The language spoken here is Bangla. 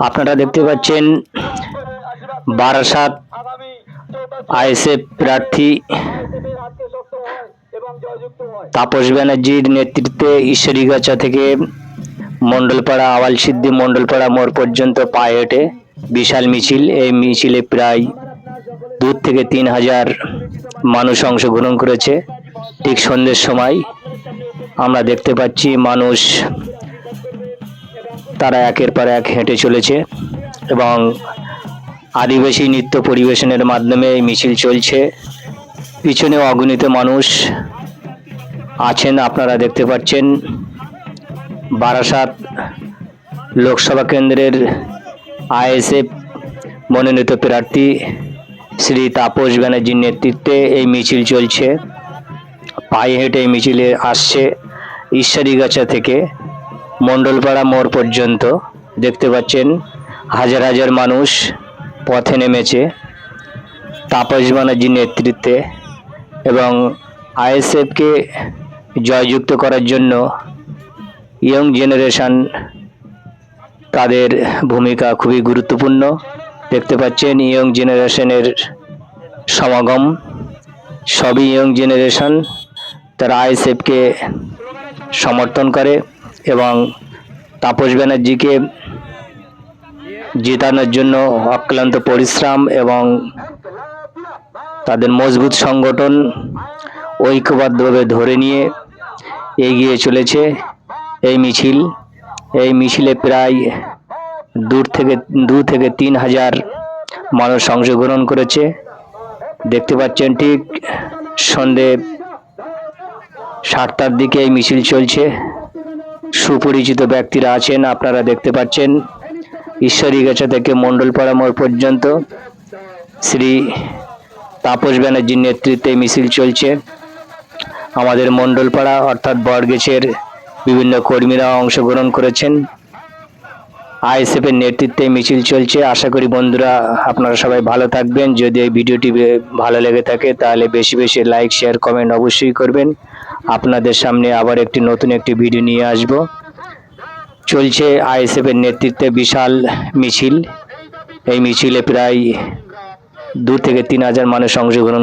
আপনারা দেখতে পাচ্ছেন বারাসাত আইএসএফ প্রার্থী তাপস ব্যানার্জির নেতৃত্বে ঈশ্বরীগাছা থেকে মণ্ডলপাড়া আওয়ালসিদ্ধি মণ্ডলপাড়া মোড় পর্যন্ত পায়ে হেঁটে বিশাল মিছিল। এই মিছিলে প্রায় 2 থেকে 3,000 মানুষ অংশগ্রহণ করেছে। ঠিক সন্ধ্যের সময় আমরা দেখতে পাচ্ছি মানুষ তারা একের পর এক হেঁটে চলেছে এবং আদিবাসী নৃত্য পরিবেশনের মাধ্যমে এই মিছিল চলছে। পিছনে অগণিত মানুষ আছেন, আপনারা দেখতে পাচ্ছেন। বারাসাত লোকসভা কেন্দ্রের আইএসএফ মনোনীত প্রার্থী শ্রী তাপস ব্যানার্জির নেতৃত্বে এই মিছিল চলছে। পায়ে হেঁটে এই মিছিলে আসছে ঈশ্বরীগাছা থেকে মণ্ডলপাড়া মোড় পর্যন্ত। দেখতে পাচ্ছেন হাজার হাজার মানুষ পথে নেমেছে তাপস ব্যানার্জির নেতৃত্বে এবং আইএসএফকে জয়যুক্ত করার জন্য ইয়ং জেনারেশন তাদের ভূমিকা খুবই গুরুত্বপূর্ণ। দেখতে পাচ্ছেন ইয়ং জেনারেশনের সমাগম, সবই ইয়ং জেনারেশন, তারা আইএসএফকে সমর্থন করে এবং তাপস ব্যানার্জিকে জেতানোর জন্য অক্লান্ত পরিশ্রম এবং তাদের মজবুত সংগঠন ঐক্যবদ্ধভাবে ধরে নিয়ে এগিয়ে চলেছে এই মিছিল। এই মিছিলে প্রায় 2 থেকে 3,000 মানুষ অংশগ্রহণ করেছে। দেখতে পাচ্ছেন ঠিক সন্ধে 7টার দিকে এই মিছিল চলছে। সুপরিচিত ব্যক্তিরা আছেন, আপনারা দেখতে পাচ্ছেন। ঈশ্বরীগাছা থেকে মণ্ডলপাড়া মোড় পর্যন্ত শ্রী তাপস ব্যানার্জির নেতৃত্বে মিছিল চলছে। আমাদের মণ্ডলপাড়া অর্থাৎ বটগাছের বিভিন্ন কর্মীরা অংশগ্রহণ করেছেন। আইএসএফের নেতৃত্বে মিছিল চলছে। আশা করি বন্ধুরা আপনারা সবাই ভালো থাকবেন। যদি এই ভিডিওটি ভালো লেগে থাকে তাহলে বেশি বেশি লাইক, শেয়ার, কমেন্ট অবশ্যই করবেন। আপনাদের সামনে আবার নতুন একটি ভিডিও নিয়ে আসব। চলছে আইএসএফের নেতৃত্বে বিশাল মিছিল। এই মিছিলে প্রায় 2 থেকে 3,000 মানুষ অংশগ্রহণ